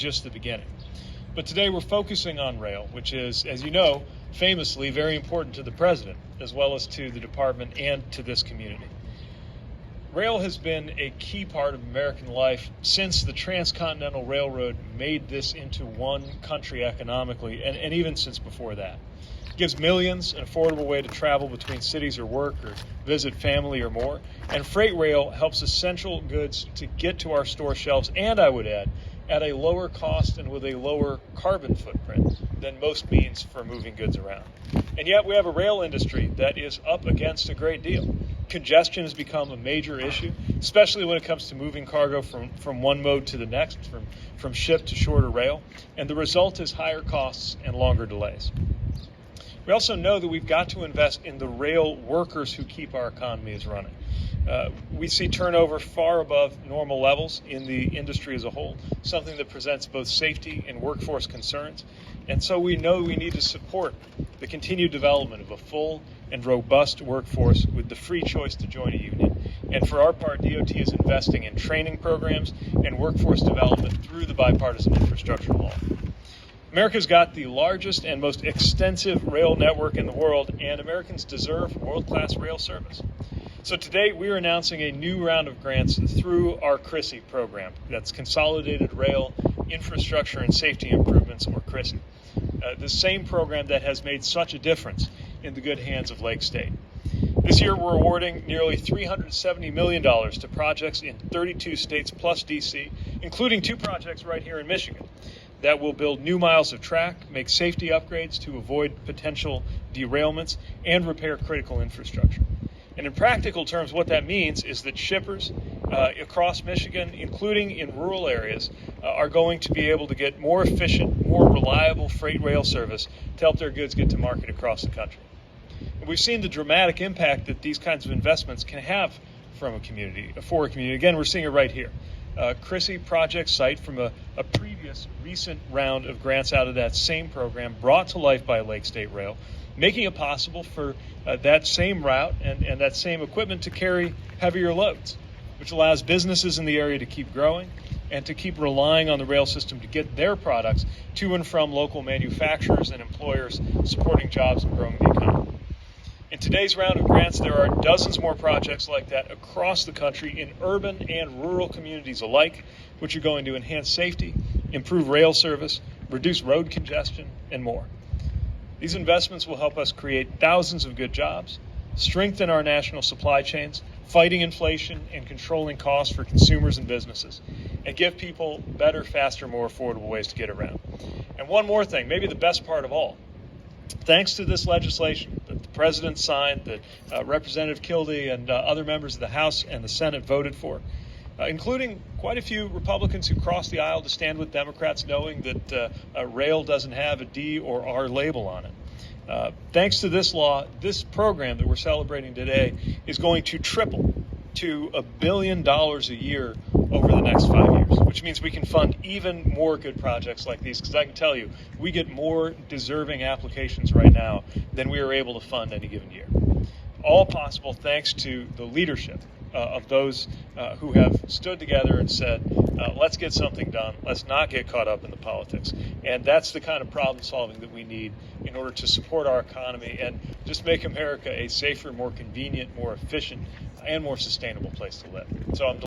just the beginning. But today we're focusing on rail, which is, as you know, famously very important to the president, as well as to the department and to this community. Rail has been a key part of American life since the Transcontinental Railroad made this into one country economically, and even since before that. It gives millions an affordable way to travel between cities or work or visit family or more. And freight rail helps essential goods to get to our store shelves, and I would add, at a lower cost and with a lower carbon footprint than most means for moving goods around. And yet we have a rail industry that is up against a great deal. Congestion has become a major issue, especially when it comes to moving cargo from one mode to the next, from ship to shorter rail. And the result is higher costs and longer delays. We also know that we've got to invest in the rail workers who keep our economies running. We see turnover far above normal levels in the industry as a whole, something that presents both safety and workforce concerns. And so we know we need to support the continued development of a full and robust workforce with the free choice to join a union. And for our part, DOT is investing in training programs and workforce development through the bipartisan infrastructure law. America's got the largest and most extensive rail network in the world, and Americans deserve world-class rail service. So today we are announcing a new round of grants through our CRISI program. That's Consolidated Rail Infrastructure and Safety Improvements, or CRISI. The same program that has made such a difference in the good hands of Lake State. This year we're awarding nearly $370 million to projects in 32 states plus DC, including 2 projects right here in Michigan that will build new miles of track, make safety upgrades to avoid potential derailments, and repair critical infrastructure. And in practical terms, what that means is that shippers across Michigan, including in rural areas, are going to be able to get more efficient, more reliable freight rail service to help their goods get to market across the country. And we've seen the dramatic impact that these kinds of investments can have for a community. Again, we're seeing it right here. CRISI project site from a previous recent round of grants out of that same program brought to life by Lake State Rail, making it possible for that same route and that same equipment to carry heavier loads, which allows businesses in the area to keep growing and to keep relying on the rail system to get their products to and from local manufacturers and employers, supporting jobs and growing the economy. In today's round of grants, there are dozens more projects like that across the country in urban and rural communities alike, which are going to enhance safety, improve rail service, reduce road congestion, and more. These investments will help us create thousands of good jobs, strengthen our national supply chains, fighting inflation and controlling costs for consumers and businesses, and give people better, faster, more affordable ways to get around. And one more thing, maybe the best part of all. Thanks to this legislation that the president signed, that Representative Kildee and other members of the House and the Senate voted for, including quite a few Republicans who crossed the aisle to stand with Democrats, knowing that rail doesn't have a D or R label on it. Thanks to this law, this program that we're celebrating today is going to triple to $1 billion a year over the next 5 years, which means we can fund even more good projects like these, because I can tell you, we get more deserving applications right now than we are able to fund any given year. All possible thanks to the leadership of those who have stood together and said, let's get something done. Let's not get caught up in the politics. And that's the kind of problem solving that we need in order to support our economy and just make America a safer, more convenient, more efficient, and more sustainable place to live. So I'm